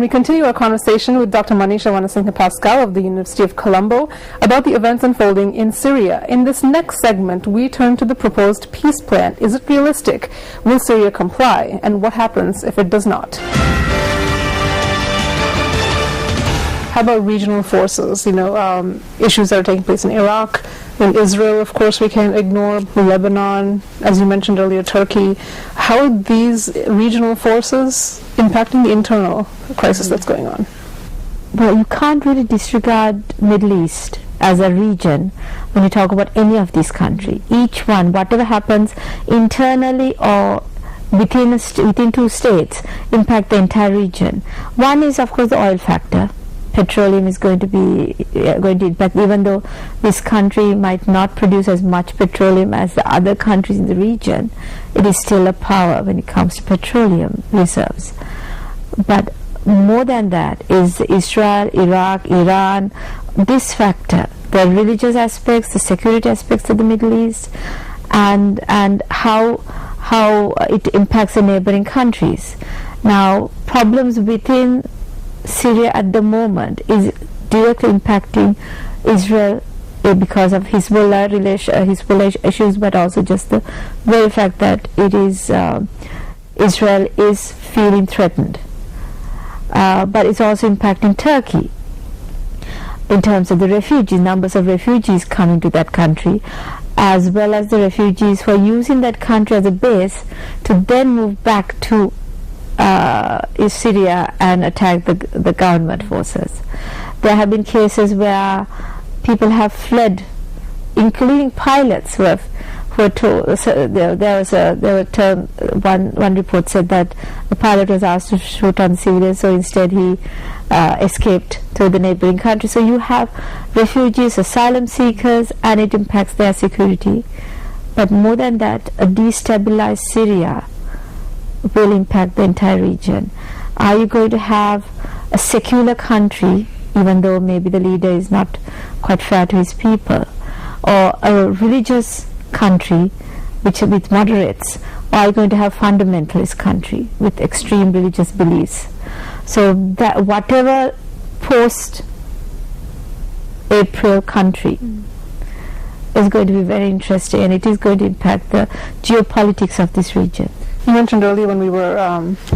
we continue our conversation with Dr. Manisha Vanasinghe Pascal of the University of Colombo about the events unfolding in Syria. In this next segment, we turn to the proposed peace plan. Is it realistic? Will Syria comply? And what happens if it does not? How about regional forces? Issues that are taking place in Iraq, in Israel, of course, we can't ignore Lebanon, as you mentioned earlier, Turkey. How are these regional forces impacting the internal crisis that's going on? Well, you can't really disregard Middle East as a region when you talk about any of these countries. Each one, whatever happens internally or within two states, impact the entire region. One is, of course, the oil factor. Petroleum is going to impact, even though this country might not produce as much petroleum as the other countries in the region. It is still a power when it comes to petroleum reserves. But more than that is Israel, Iraq, Iran, this factor, the religious aspects, the security aspects of the Middle East, and how it impacts the neighboring countries. Now, problems within Syria at the moment is directly impacting Israel because of Hezbollah issues, but also just the very fact that it is Israel is feeling threatened. But it's also impacting Turkey in terms of the refugees, numbers of refugees coming to that country, as well as the refugees who are using that country as a base to then move back to Syria and attack the government forces. There have been cases where people have fled, including pilots who were told. So one report said that the pilot was asked to shoot on civilians, so instead he escaped to the neighboring country. So you have refugees, asylum seekers, and it impacts their security. But more than that, a destabilized Syria will impact the entire region. Are you going to have a secular country, even though maybe the leader is not quite fair to his people, or a religious country with moderates, or are you going to have fundamentalist country with extreme religious beliefs? So that whatever post-April country is going to be very interesting, and it is going to impact the geopolitics of this region. You mentioned earlier when we were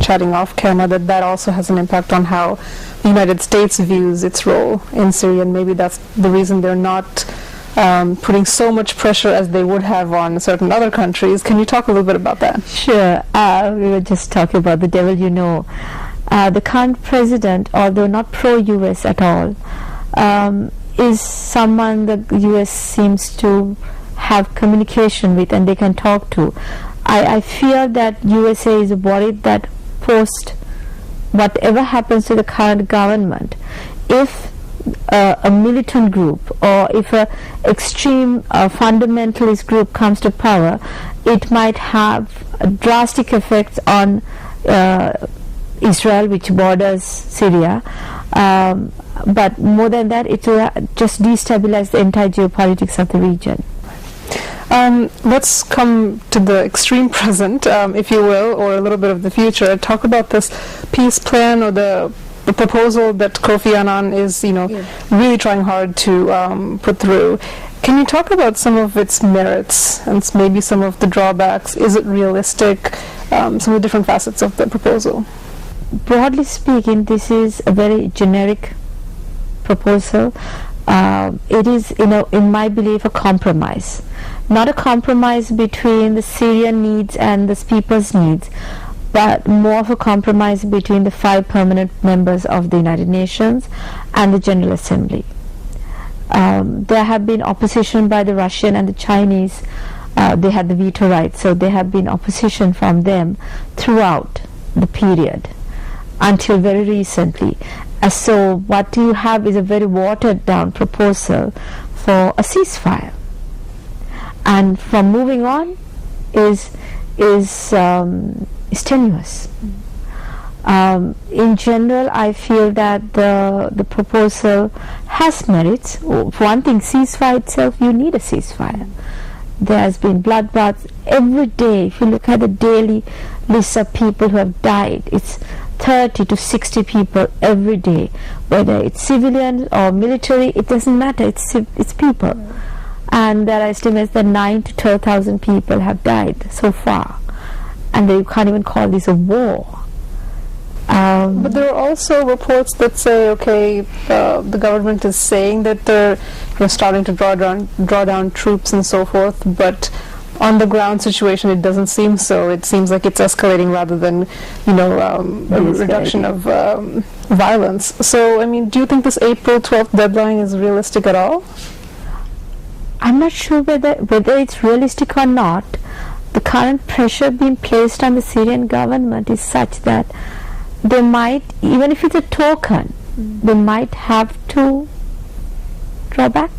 chatting off camera that also has an impact on how the United States views its role in Syria, and maybe that's the reason they're not putting so much pressure as they would have on certain other countries. Can you talk a little bit about that? Sure. We were just talking about the devil you know. The current president, although not pro-US at all, is someone the US seems to have communication with and they can talk to. I fear that USA is worried that post whatever happens to the current government, if a militant group or if a extreme fundamentalist group comes to power, it might have drastic effects on Israel, which borders Syria. But more than that, it will just destabilize the entire geopolitics of the region. Let's come to the extreme present, if you will, or a little bit of the future. Talk about this peace plan or the proposal that Kofi Annan is, really trying hard to put through. Can you talk about some of its merits and maybe some of the drawbacks? Is it realistic? Some of the different facets of the proposal. Broadly speaking, this is a very generic proposal. It is, in my belief, a compromise. Not a compromise between the Syrian needs and the people's needs, but more of a compromise between the 5 permanent members of the United Nations and the General Assembly. There have been opposition by the Russian and the Chinese. They had the veto right, so there have been opposition from them throughout the period until very recently. So what you have is a very watered down proposal for a ceasefire, and from moving on is tenuous. In general, I feel that the proposal has merits. For one thing, ceasefire itself, you need a ceasefire. There has been bloodbaths every day. If you look at the daily lists of people who have died. It's 30 to 60 people every day, whether it's civilian or military, it doesn't matter, it's people. And there are estimates that 9 to 12,000 people have died so far, and you can't even call this a war. But there are also reports that say, okay, the government is saying that they're starting to draw down troops and so forth, but on the ground situation it doesn't seem so. It seems like it's escalating rather than a reduction of violence. So I mean, do you think this April 12th deadline is realistic at all? I'm not sure whether it's realistic or not. The current pressure being placed on the Syrian government is such that they might, even if it's a token, they might have to draw back.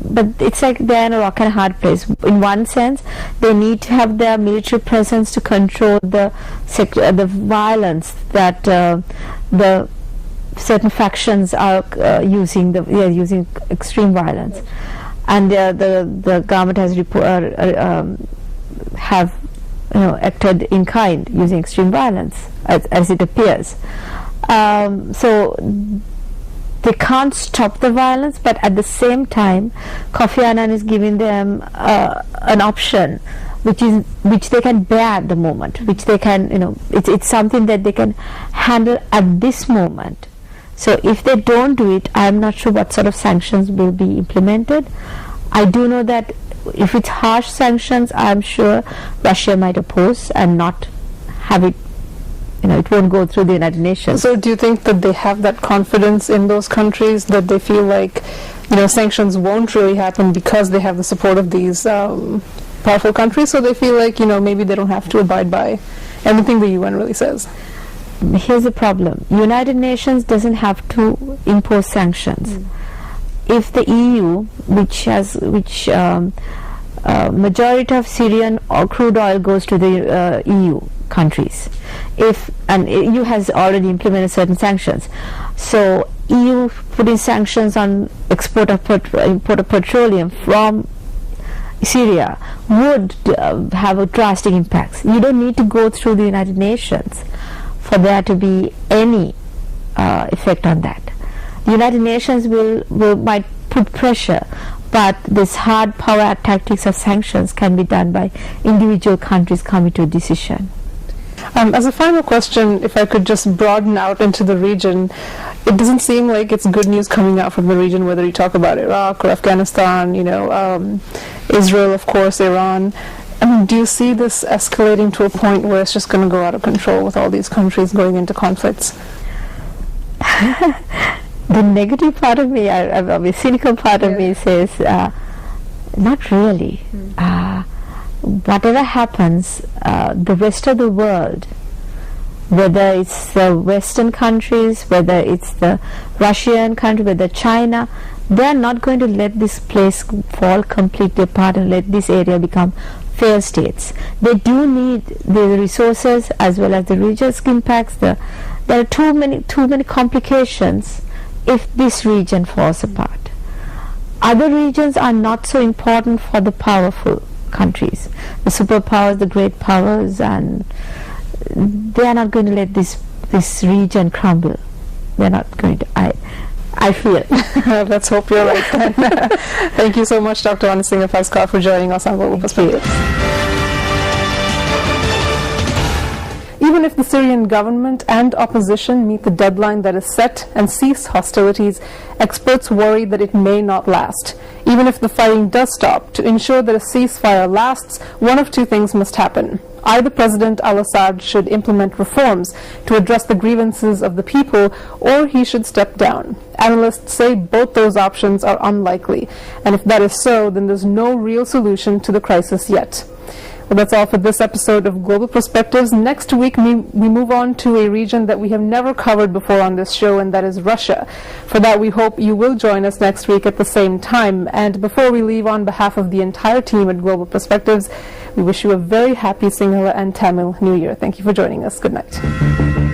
But it's like they're in a rock and a hard place. In one sense, they need to have their military presence to control the violence that the certain factions are using. They are using extreme violence, and the government has have acted in kind using extreme violence, as it appears. So they can't stop the violence, but at the same time, Kofi Annan is giving them an option, which they can bear at the moment, which they can, it's something that they can handle at this moment. So if they don't do it, I'm not sure what sort of sanctions will be implemented. I do know that if it's harsh sanctions, I'm sure Russia might oppose and not have it. It won't go through the United Nations. So do you think that they have that confidence in those countries, that they feel like sanctions won't really happen because they have the support of these powerful countries, so they feel like maybe they don't have to abide by anything the UN really says? Here's the problem. United Nations doesn't have to impose sanctions. If the EU, which majority of Syrian crude oil goes to the EU countries, and EU has already implemented certain sanctions, so EU putting sanctions on import of petroleum from Syria would have a drastic impact. You don't need to go through the United Nations for there to be any effect on that. The United Nations might put pressure, but this hard power tactics of sanctions can be done by individual countries coming to a decision. As a final question, if I could just broaden out into the region, it doesn't seem like it's good news coming out from the region, whether you talk about Iraq or Afghanistan, Israel, of course, Iran. I mean, do you see this escalating to a point where it's just going to go out of control with all these countries going into conflicts? The negative part of me, the cynical part of me says, not really. Whatever happens, the rest of the world, whether it's the Western countries, whether it's the Russian country, whether China, they are not going to let this place fall completely apart and let this area become failed states. They do need the resources as well as the regional impacts. There are too many complications if this region falls apart. Other regions are not so important for the powerful countries, the superpowers, the great powers, and they are not going to let this region crumble. They're not going to. I feel. Let's hope you're right then. Thank you so much, Dr. Anna Pascal, for joining us on Global Perspectives. Even if the Syrian government and opposition meet the deadline that is set and cease hostilities, experts worry that it may not last. Even if the fighting does stop, to ensure that a ceasefire lasts, one of two things must happen. Either President al-Assad should implement reforms to address the grievances of the people, or he should step down. Analysts say both those options are unlikely, and if that is so, then there's no real solution to the crisis yet. Well, that's all for this episode of Global Perspectives. Next week, we move on to a region that we have never covered before on this show, and that is Russia. For that, we hope you will join us next week at the same time. And before we leave, on behalf of the entire team at Global Perspectives, we wish you a very happy Sinhala and Tamil New Year. Thank you for joining us. Good night.